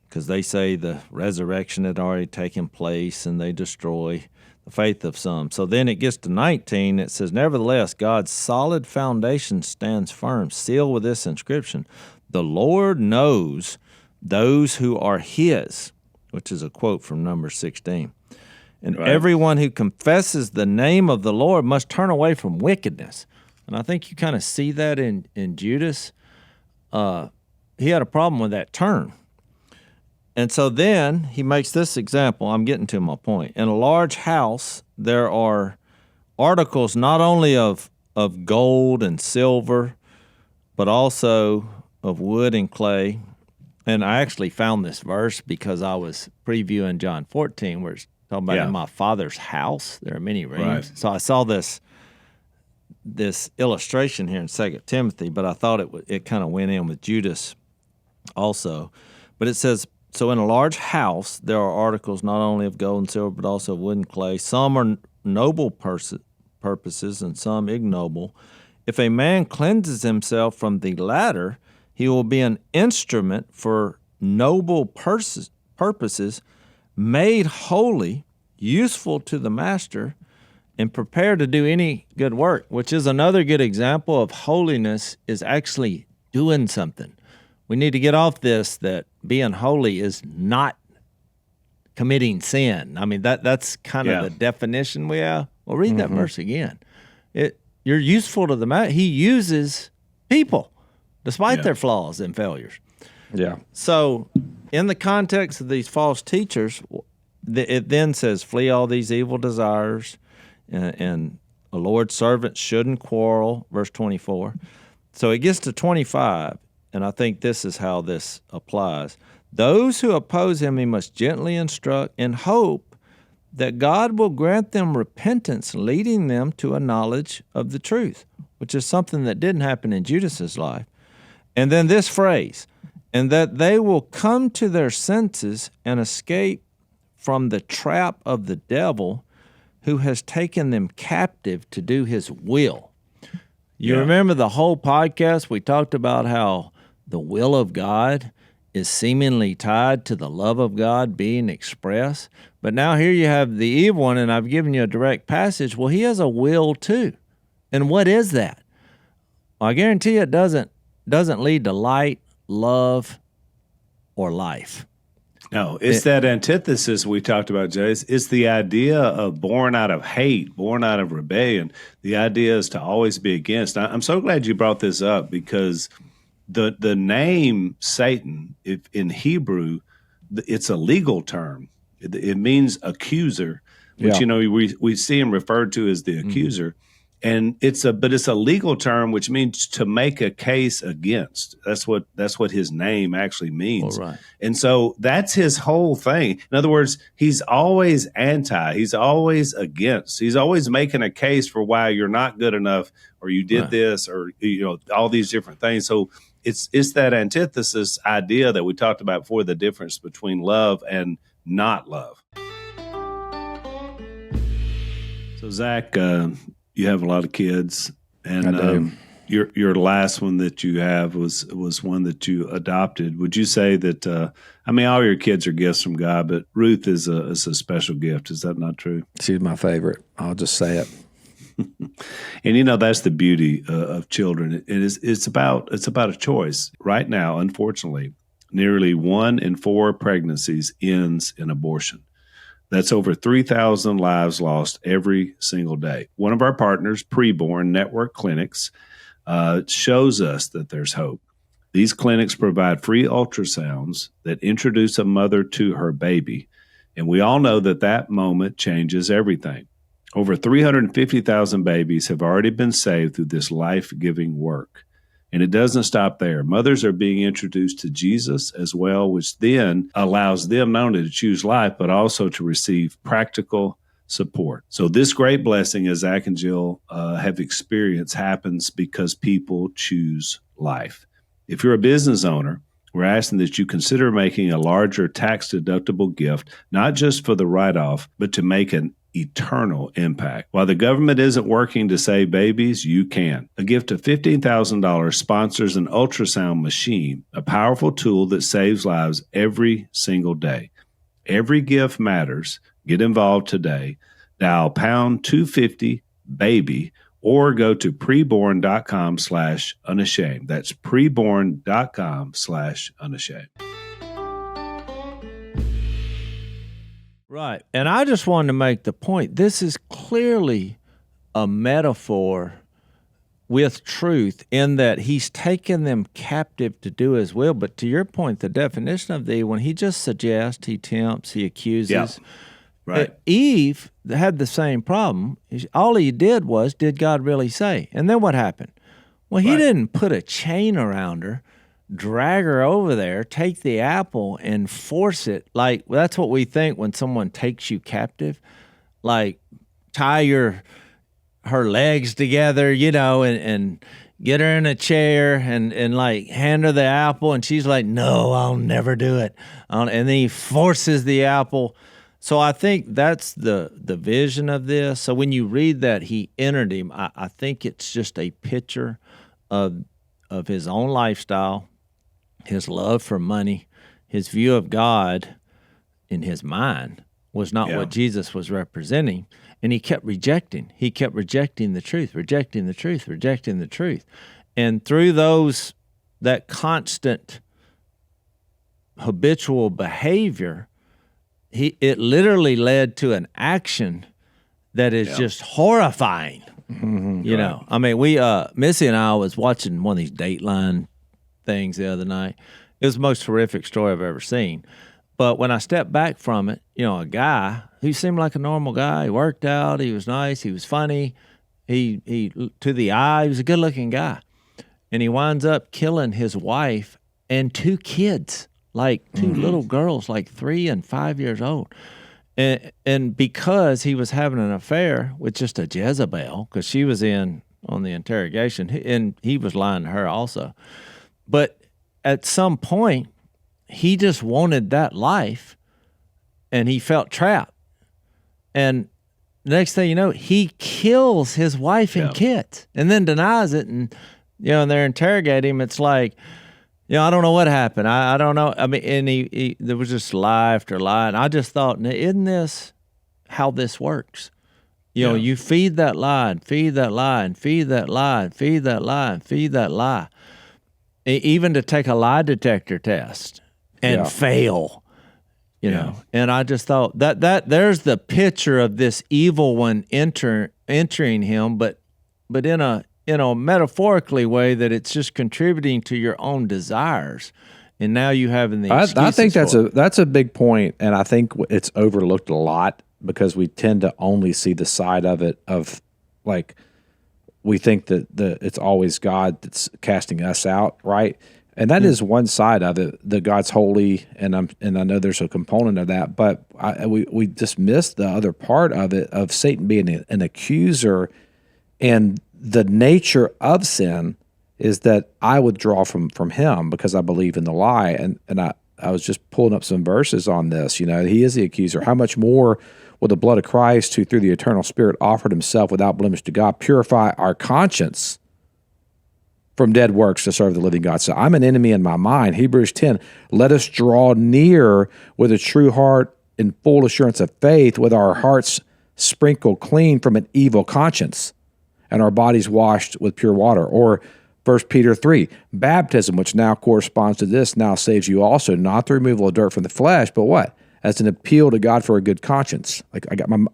because they say the resurrection had already taken place, and they destroy the faith of some. So then it gets to 19, it says, nevertheless, God's solid foundation stands firm, sealed with this inscription, the Lord knows those who are his, which is a quote from Numbers 16. And everyone who confesses the name of the Lord must turn away from wickedness. And I think you kind of see that in Judas. He had a problem with that turn. And so then he makes this example. I'm getting to my point. In a large house, there are articles not only of gold and silver, but also of wood and clay. And I actually found this verse because I was previewing John 14, where it's talking about in my Father's house there are many rooms. Right. So I saw this illustration here in 2 Timothy, but I thought it kind of went in with Judas also. But it says, so in a large house, there are articles not only of gold and silver, but also of wood and clay. Some are noble purposes and some ignoble. If a man cleanses himself from the latter, he will be an instrument for noble purposes, made holy, useful to the master, and prepared to do any good work, which is another good example of holiness is actually doing something. We need to get off this that being holy is not committing sin. I mean, that's kind of the definition we have. Well, read that verse again. You're useful to the man. He uses people despite their flaws and failures. Yeah. So in the context of these false teachers, it then says, flee all these evil desires, and a Lord's servant shouldn't quarrel, verse 24. So it gets to 25, and I think this is how this applies. Those who oppose him he must gently instruct in hope that God will grant them repentance, leading them to a knowledge of the truth, which is something that didn't happen in Judas's life. And then this phrase, and that they will come to their senses and escape from the trap of the devil who has taken them captive to do his will. You remember the whole podcast, we talked about how the will of God is seemingly tied to the love of God being expressed. But now here you have the evil one, and I've given you a direct passage. Well, he has a will too. And what is that? Well, I guarantee you it doesn't lead to light, love, or life. No, it's that antithesis we talked about, Jase. It's the idea of born out of hate, born out of rebellion. The idea is to always be against. I'm so glad you brought this up, because the name Satan, if in Hebrew, it's a legal term. It means accuser, which we see him referred to as the accuser. And it's a legal term, which means to make a case against. That's what his name actually means. All right. And so that's his whole thing. In other words, he's always anti. He's always against. He's always making a case for why you're not good enough, or you did this, or all these different things. So it's that antithesis idea that we talked about before, the difference between love and not love. So Zach, you have a lot of kids, and your last one that you have was one that you adopted. Would you say that? All your kids are gifts from God, but Ruth is a special gift. Is that not true? She's my favorite. I'll just say it. And that's the beauty of children. It's about a choice. Right now, unfortunately, nearly 1 in 4 pregnancies ends in abortion. That's over 3,000 lives lost every single day. One of our partners, Preborn Network Clinics, shows us that there's hope. These clinics provide free ultrasounds that introduce a mother to her baby, and we all know that moment changes everything. Over 350,000 babies have already been saved through this life-giving work. And it doesn't stop there. Mothers are being introduced to Jesus as well, which then allows them not only to choose life, but also to receive practical support. So this great blessing, as Zach and Jill have experienced, happens because people choose life. If you're a business owner, we're asking that you consider making a larger tax-deductible gift, not just for the write-off, but to make an eternal impact. While the government isn't working to save babies, you can. A gift of $15,000 sponsors an ultrasound machine, a powerful tool that saves lives every single day. Every gift matters. Get involved today. Dial pound 250 baby or go to preborn.com/unashamed. That's preborn.com/unashamed. Right. And I just wanted to make the point, this is clearly a metaphor with truth in that he's taken them captive to do his will. But to your point, the definition of when he just suggests, he tempts, he accuses. Yeah. Right. Eve had the same problem. All he did was, did God really say? And then what happened? Well, he didn't put a chain around her, drag her over there, take the apple and force it. Like, that's what we think when someone takes you captive. Like, tie her legs together, and get her in a chair and like hand her the apple. And she's like, no, I'll never do it. And then he forces the apple. So I think that's the vision of this. So when you read that he entered him, I think it's just a picture of his own lifestyle, his love for money, his view of God in his mind was not what Jesus was representing. And he kept rejecting. He kept rejecting the truth, rejecting the truth, rejecting the truth. And through that constant habitual behavior, it literally led to an action that is just horrifying. You know, Missy and I was watching one of these Dateline things the other night. It was the most horrific story I've ever seen. But when I stepped back from it, a guy who seemed like a normal guy, he worked out, he was nice, he was funny, he to the eye, he was a good-looking guy. And he winds up killing his wife and 2 kids, like 2 little girls, like 3 and 5 years old. And because he was having an affair with just a Jezebel, because she was on the interrogation, and he was lying to her also. But at some point, he just wanted that life, and he felt trapped. And the next thing you know, he kills his wife and kids, and then denies it. And and they're interrogating him. It's like, I don't know what happened. I don't know. And he there was just lie after lie. And I just thought, isn't this how this works? You feed that lie and feed that lie and feed that lie and feed that lie and feed that lie. Even to take a lie detector test and fail, know. And I just thought that there's the picture of this evil one entering him, but in a metaphorically way that it's just contributing to your own desires and now you having the I excuses think for it. that's a big point, and I think it's overlooked a lot because we tend to only see the side of it of like we think that it's always God that's casting us out, right? And that is one side of it. That God's holy, and I know there's a component of that, but we just miss the other part of it of Satan being an accuser, and the nature of sin is that I withdraw from him because I believe in the lie, and I was just pulling up some verses on this. You know, he is the accuser. How much more will the blood of Christ, who through the eternal Spirit offered himself without blemish to God, purify our conscience from dead works to serve the living God? So I'm an enemy in my mind. Hebrews 10, let us draw near with a true heart in full assurance of faith, with our hearts sprinkled clean from an evil conscience and our bodies washed with pure water. Or 1 Peter 3, baptism, which now corresponds to this, now saves you also, not the removal of dirt from the flesh, but what? As an appeal to God for a good conscience. Like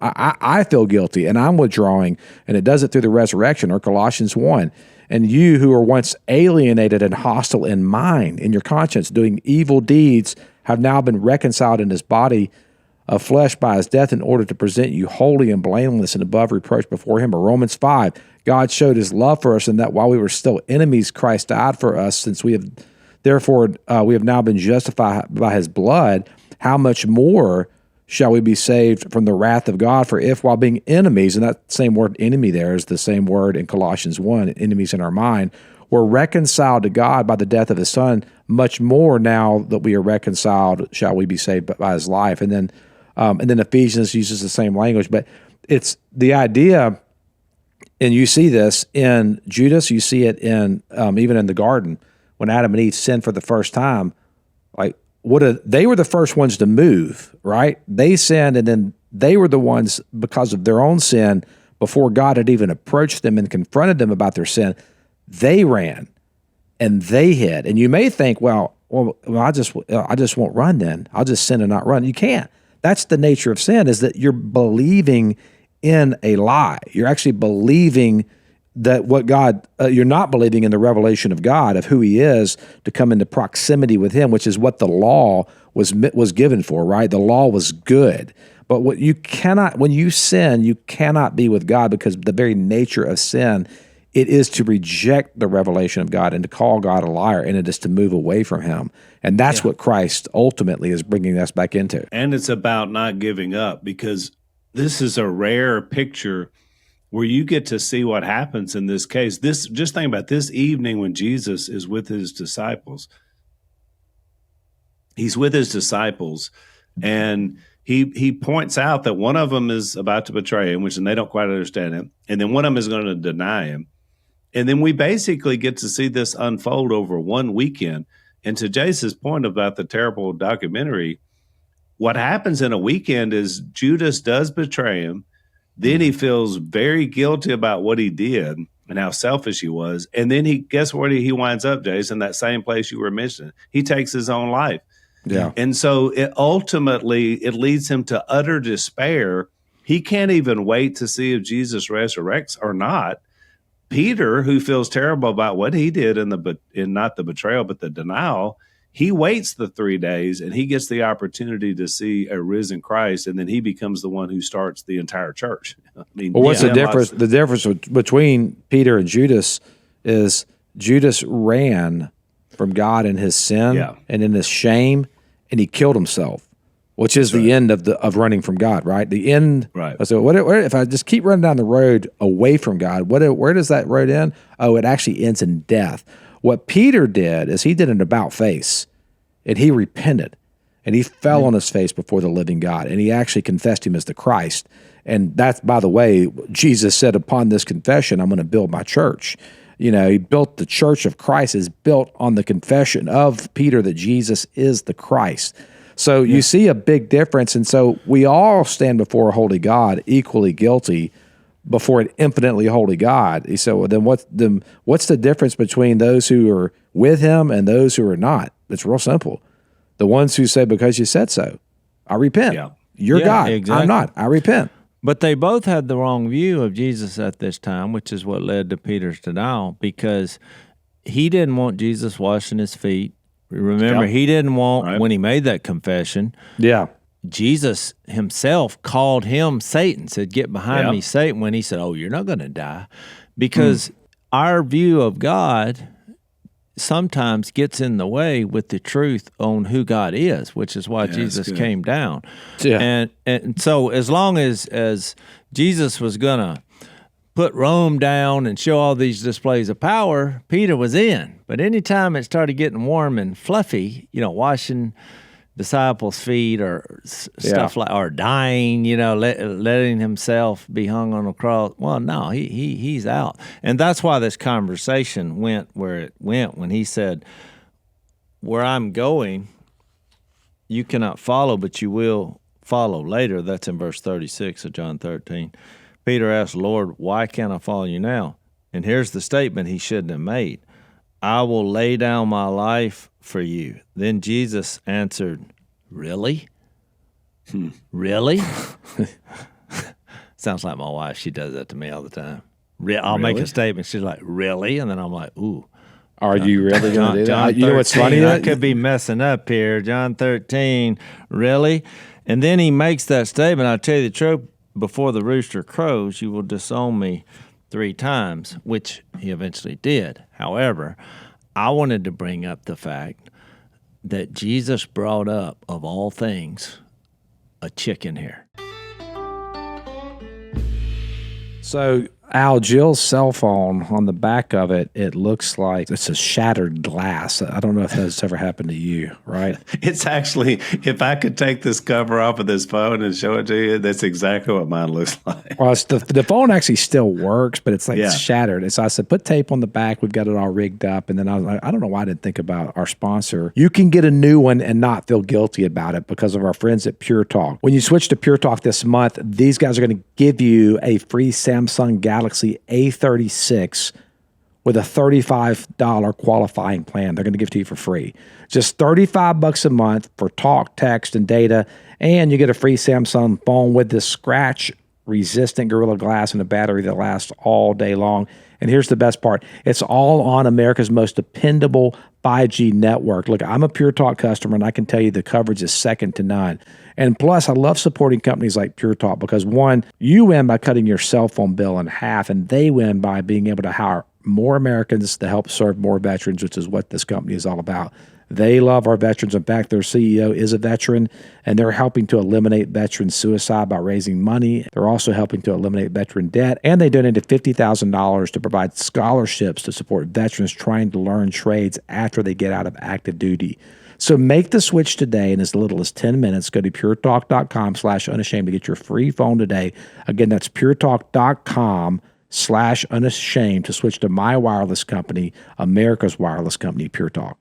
I feel guilty and I'm withdrawing, and it does it through the resurrection. Or Colossians 1, and you who were once alienated and hostile in mind, in your conscience, doing evil deeds, have now been reconciled in his body of flesh by his death, in order to present you holy and blameless and above reproach before him. Or Romans 5, God showed his love for us in that while we were still enemies, Christ died for us. Since we have now been justified by his blood, how much more shall we be saved from the wrath of God? For if while being enemies, and that same word enemy there is the same word in Colossians 1, enemies in our mind, we're reconciled to God by the death of his son, much more now that we are reconciled shall we be saved by his life. And then Ephesians uses the same language, but it's the idea, and you see this in Judas, you see it in even in the garden when Adam and Eve sinned for the first time. Like they were the first ones to move, right? They sinned, and then they were the ones, because of their own sin, before God had even approached them and confronted them about their sin, they ran and they hid. And you may think, well, I just won't run then. I'll just sin and not run. You can't. That's the nature of sin, is that you're believing in a lie. You're actually believing that what God, you're not believing in the revelation of God, of who he is, to come into proximity with him, which is what the law was given for, right? The law was good. But when you sin, you cannot be with God, because the very nature of sin, it is to reject the revelation of God and to call God a liar, and it is to move away from him. And that's what Christ ultimately is bringing us back into. And it's about not giving up, because this is a rare picture where you get to see what happens in this case. Just think about this evening when Jesus is with his disciples. He's with his disciples, and he points out that one of them is about to betray him, and they don't quite understand him, and then one of them is going to deny him. And then we basically get to see this unfold over one weekend. And to Jase's point about the terrible documentary, what happens in a weekend is Judas does betray him. Then he feels very guilty about what he did and how selfish he was. And then guess where he winds up, Jase, in that same place you were mentioning. He takes his own life. Yeah. And so it leads him to utter despair. He can't even wait to see if Jesus resurrects or not. Peter, who feels terrible about what he did in not the betrayal, but the denial, he waits the 3 days, and he gets the opportunity to see a risen Christ, and then he becomes the one who starts the entire church. I mean, what's the difference? The difference between Peter and Judas is Judas ran from God in his sin and in his shame, and he killed himself, which is the end of running from God, right? The end. Right. So if I just keep running down the road away from God, where does that road end? Oh, it actually ends in death. What Peter did is he did an about face, and he repented, and he fell on his face before the living God, and he actually confessed him as the Christ. And that's, by the way, Jesus said, upon this confession, I'm going to build my church. You know, he built the church of Christ is built on the confession of Peter that Jesus is the Christ. So you see a big difference. And so we all stand before a holy God equally guilty before an infinitely holy God. He said, well, then what's the difference between those who are with him and those who are not? It's real simple. The ones who say, because you said so, I repent. Yeah. You're God. Exactly. I'm not. I repent. But they both had the wrong view of Jesus at this time, which is what led to Peter's denial, because he didn't want Jesus washing his feet. Remember, Yep. he didn't want, Right. when he made that confession, Yeah. Jesus himself called him Satan, said, "Get behind Yep. me, Satan," when he said, "Oh, you're not going to die." Because our view of God sometimes gets in the way with the truth on who God is, which is why Jesus good. came down. Yeah. And so as long as Jesus was going to put Rome down and show all these displays of power, Peter was in. But anytime it started getting warm and fluffy, washing disciples' feet or stuff like, or dying, letting himself be hung on a cross. Well, no, he's out, and that's why this conversation went where it went when he said, "Where I'm going, you cannot follow, but you will follow later." That's in verse 36 of John 13. Peter asked, "Lord, why can't I follow you now?" And here's the statement he shouldn't have made: "I will lay down my life for you." Then Jesus answered, "Really? Really?" Sounds like my wife. She does that to me all the time. I'll make a statement. She's like, "Really?" And then I'm like, "Ooh." Are you really going to do John that? You know what's 13, funny? I could be messing up here. John 13, really? And then he makes that statement, "I'll tell you the truth, before the rooster crows, you will disown me 3 times," which he eventually did. However, I wanted to bring up the fact that Jesus brought up, of all things, a chicken here. So, Al, Jill's cell phone, on the back of it, it looks like it's a shattered glass. I don't know if that's ever happened to you, right? It's actually, if I could take this cover off of this phone and show it to you, that's exactly what mine looks like. Well, the phone actually still works, but it's like Yeah. it's shattered. And so I said, put tape on the back. We've got it all rigged up. And then I was like, I don't know why I didn't think about our sponsor. You can get a new one and not feel guilty about it because of our friends at Pure Talk. When you switch to Pure Talk this month, these guys are going to give you a free Samsung Galaxy A36 with a $35 qualifying plan. They're going to give it to you for free. Just $35 a month for talk, text, and data. And you get a free Samsung phone with this scratch-resistant Gorilla Glass and a battery that lasts all day long. And here's the best part. It's all on America's most dependable 5G network. Look, I'm a Pure Talk customer, and I can tell you the coverage is second to none. And plus, I love supporting companies like Pure Talk because, one, you win by cutting your cell phone bill in half, and they win by being able to hire more Americans to help serve more veterans, which is what this company is all about. They love our veterans. In fact, their CEO is a veteran, and they're helping to eliminate veteran suicide by raising money. They're also helping to eliminate veteran debt, and they donated $50,000 to provide scholarships to support veterans trying to learn trades after they get out of active duty. So make the switch today in as little as 10 minutes. Go to puretalk.com/unashamed to get your free phone today. Again, that's puretalk.com/unashamed to switch to my wireless company, America's wireless company, Pure Talk.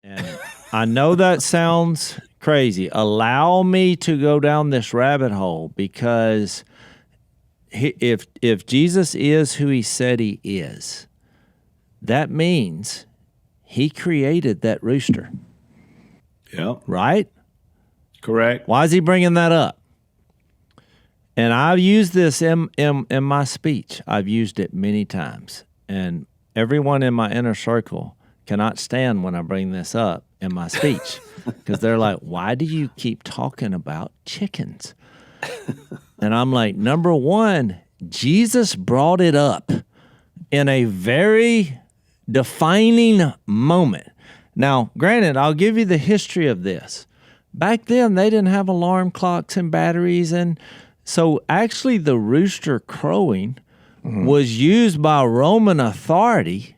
And I know that sounds crazy. Allow me to go down this rabbit hole because if Jesus is who he said he is, that means he created that rooster, Yeah, right? correct. Why is he bringing that up? And I've used this in my speech. I've used it many times. And everyone in my inner circle cannot stand when I bring this up in my speech because they're like, "Why do you keep talking about chickens?" And I'm like, number one, Jesus brought it up in a very defining moment. Now, granted, I'll give you the history of this. Back then, they didn't have alarm clocks and batteries. And so actually the rooster crowing was used by Roman authority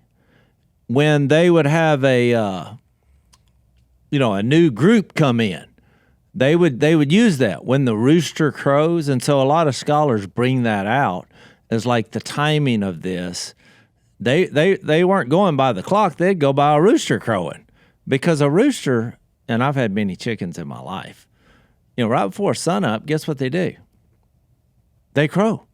when they would have a new group come in. They would use that when the rooster crows. And so a lot of scholars bring that out as like the timing of this. They weren't going by the clock. They'd go by a rooster crowing because a rooster, and I've had many chickens in my life, right before sunup, guess what they do? They crow.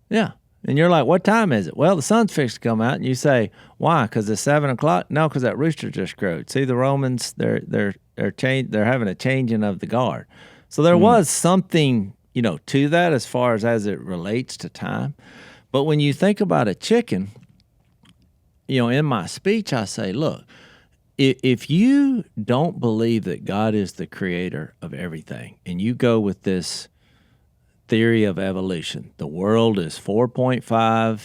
Yeah. And you're like, what time is it? Well, the sun's fixed to come out. And you say, why? Because it's 7 o'clock? No, because that rooster just crowed. See, the Romans, they're having a changing of the guard. So there was something, to that as far as it relates to time. But when you think about a chicken, in my speech, I say, look, if you don't believe that God is the creator of everything, and you go with this theory of evolution, the world is 4.5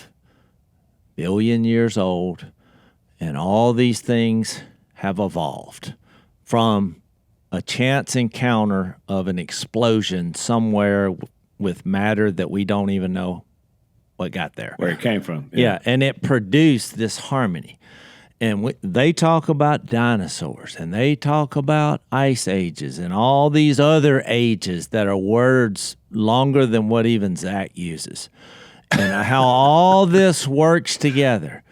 billion years old, and all these things have evolved from a chance encounter of an explosion somewhere with matter that we don't even know what got there. Where it came from. Yeah, and it produced this harmony. And they talk about dinosaurs, and they talk about ice ages and all these other ages that are words longer than what even Zach uses, and how all this works together.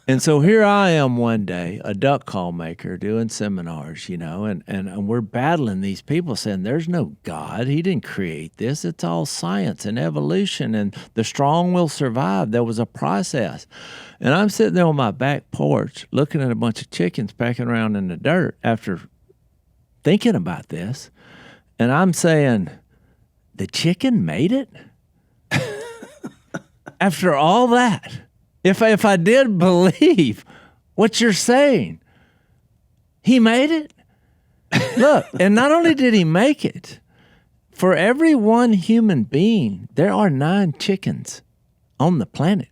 And so here I am one day, a duck call maker doing seminars, and we're battling these people saying there's no God. He didn't create this. It's all science and evolution, and the strong will survive. There was a process. And I'm sitting there on my back porch looking at a bunch of chickens packing around in the dirt after thinking about this. And I'm saying, the chicken made it? After all that? If I did believe what you're saying, he made it? Look, and not only did he make it, for every one human being, there are 9 chickens on the planet.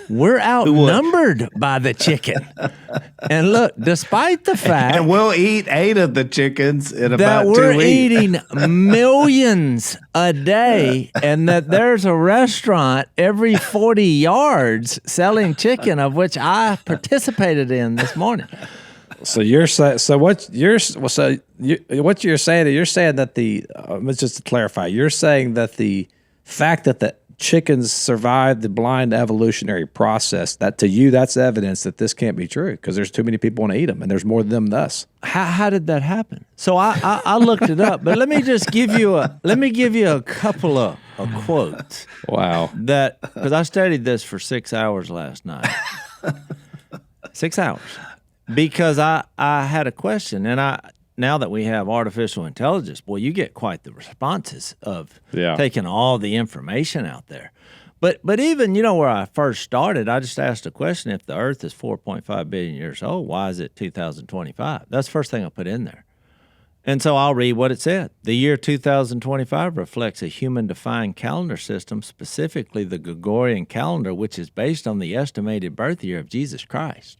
We're outnumbered by the chicken. And look, despite the fact... And we'll eat 8 of the chickens in about 2 weeks. That we're eating millions a day, and that there's a restaurant every 40 yards selling chicken, of which I participated in this morning. So you're saying, what you're saying that let's just clarify, you're saying that the fact that the chickens survived the blind evolutionary process, that to you, that's evidence that this can't be true because there's too many people want to eat them, and there's more of them than us. How did that happen? So I looked it up, but let me give you a couple of quotes. Wow. Because I studied this for 6 hours last night. 6 hours. Because I had a question, and now that we have artificial intelligence, boy, you get quite the responses of taking all the information out there. But even, where I first started, I just asked a question: if the Earth is 4.5 billion years old, why is it 2025? That's the first thing I put in there. And so I'll read what it said. The year 2025 reflects a human-defined calendar system, specifically the Gregorian calendar, which is based on the estimated birth year of Jesus Christ.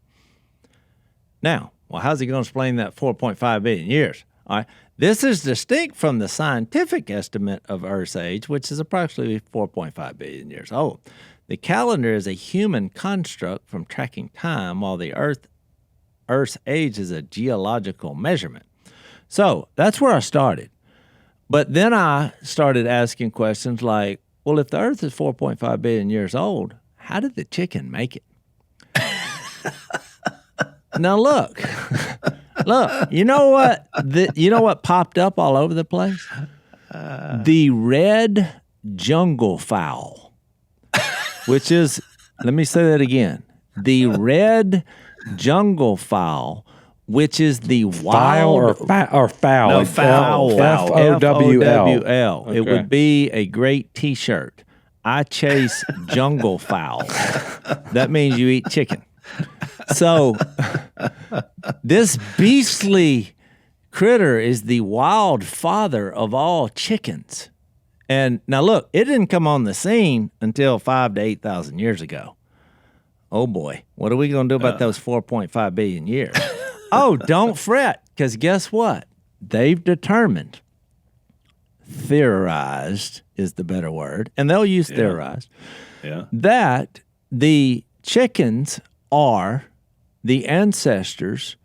Now, well, how's he going to explain that 4.5 billion years? All right. This is distinct from the scientific estimate of Earth's age, which is approximately 4.5 billion years old. The calendar is a human construct from tracking time, while the Earth's age is a geological measurement. So that's where I started. But then I started asking questions like, well, if the Earth is 4.5 billion years old, how did the chicken make it? Now look, you know what popped up all over the place? The red jungle fowl, which is, let me say that again, the red jungle fowl, which is the wild fowl. No, fowl. F-O-W-L. Okay. It would be a great T-shirt. I chase jungle fowl. That means you eat chicken. So this beastly critter is the wild father of all chickens. And now look, it didn't come on the scene until 5,000 to 8,000 years ago. Oh boy, what are we going to do about those 4.5 billion years? Oh, don't fret, because guess what? They've determined, theorized is the better word, and they'll use theorized, that the chickens are the ancestors,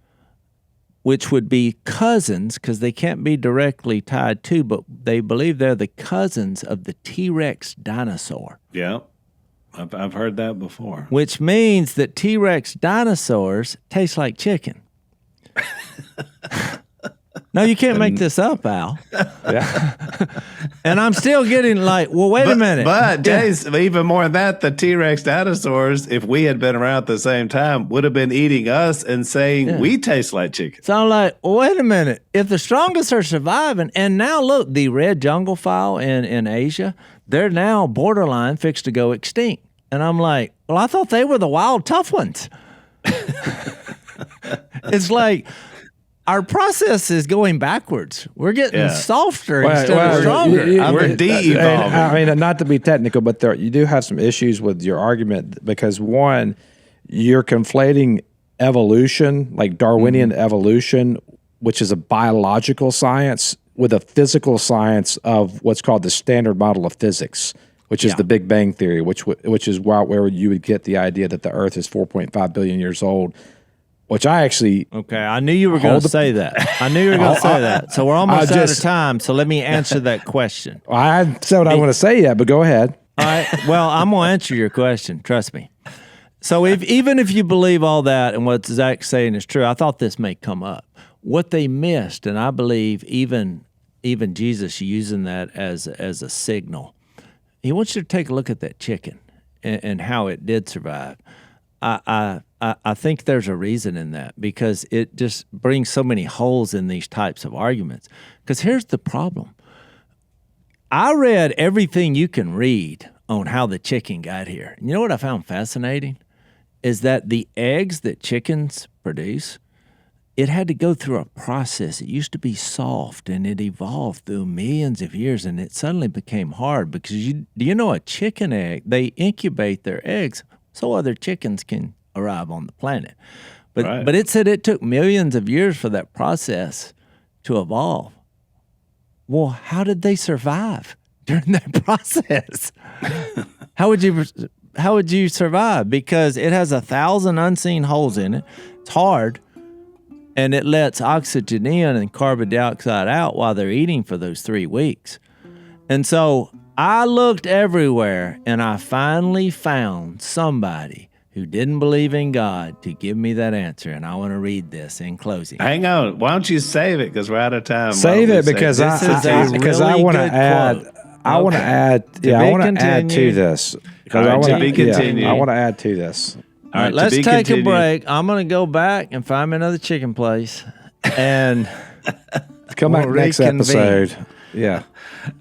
which would be cousins, because they can't be directly tied to, but they believe they're the cousins of the T-Rex dinosaur. Yeah, I've heard that before. Which means that T-Rex dinosaurs taste like chicken. No, you can't make this up, Al. And I'm still getting like, well, wait a minute. But, Jase, even more than that, the T-Rex dinosaurs, if we had been around at the same time, would have been eating us and saying we taste like chicken. So I'm like, well, wait a minute. If the strongest are surviving, and now look, the red jungle fowl in Asia, they're now borderline fixed to go extinct. And I'm like, well, I thought they were the wild tough ones. It's like our process is going backwards. We're getting softer instead of stronger. We're de-evolving. I mean, not to be technical, but you do have some issues with your argument because, one, you're conflating evolution, like Darwinian evolution, which is a biological science, with a physical science of what's called the standard model of physics, which is the Big Bang Theory, which is where you would get the idea that the Earth is 4.5 billion years old. Which I actually... Okay, I knew you were going to say that. I knew you were going to say that. So we're almost out of time, so let me answer that question. I haven't said what I want to say yet, but go ahead. All right, well, I'm going to answer your question. Trust me. So even if you believe all that and what Zach's saying is true, I thought this may come up. What they missed, and I believe even Jesus using that as a signal, he wants you to take a look at that chicken and how it did survive. I think there's a reason in that because it just brings so many holes in these types of arguments. Because here's the problem. I read everything you can read on how the chicken got here. You know what I found fascinating? Is that the eggs that chickens produce, it had to go through a process. It used to be soft, and it evolved through millions of years, and it suddenly became hard because do you know a chicken egg, they incubate their eggs so other chickens can arrive on the planet. But it said it took millions of years for that process to evolve. Well, how did they survive during that process? How would you survive? Because it has 1,000 unseen holes in it. It's hard, and it lets oxygen in and carbon dioxide out while they're eating for those 3 weeks. And so I looked everywhere, and I finally found somebody who didn't believe in God to give me that answer, and I want to read this in closing. Hang on. Why don't you save it? Because we're out of time. Save it because I want to add. I want to add. Yeah, I want to add to this. All right, to be continued. I want to add to this. All right, let's take a break. I'm going to go back and find me another chicken place, and come back next episode. Yeah.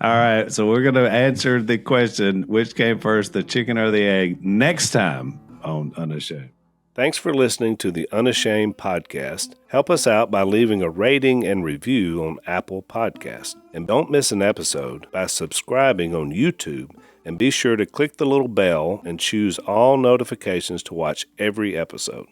All right, so we're going to answer the question: which came first, the chicken or the egg? Next time on Unashamed. Thanks for listening to the Unashamed podcast. Help us out by leaving a rating and review on Apple Podcasts. And don't miss an episode by subscribing on YouTube. And be sure to click the little bell and choose all notifications to watch every episode.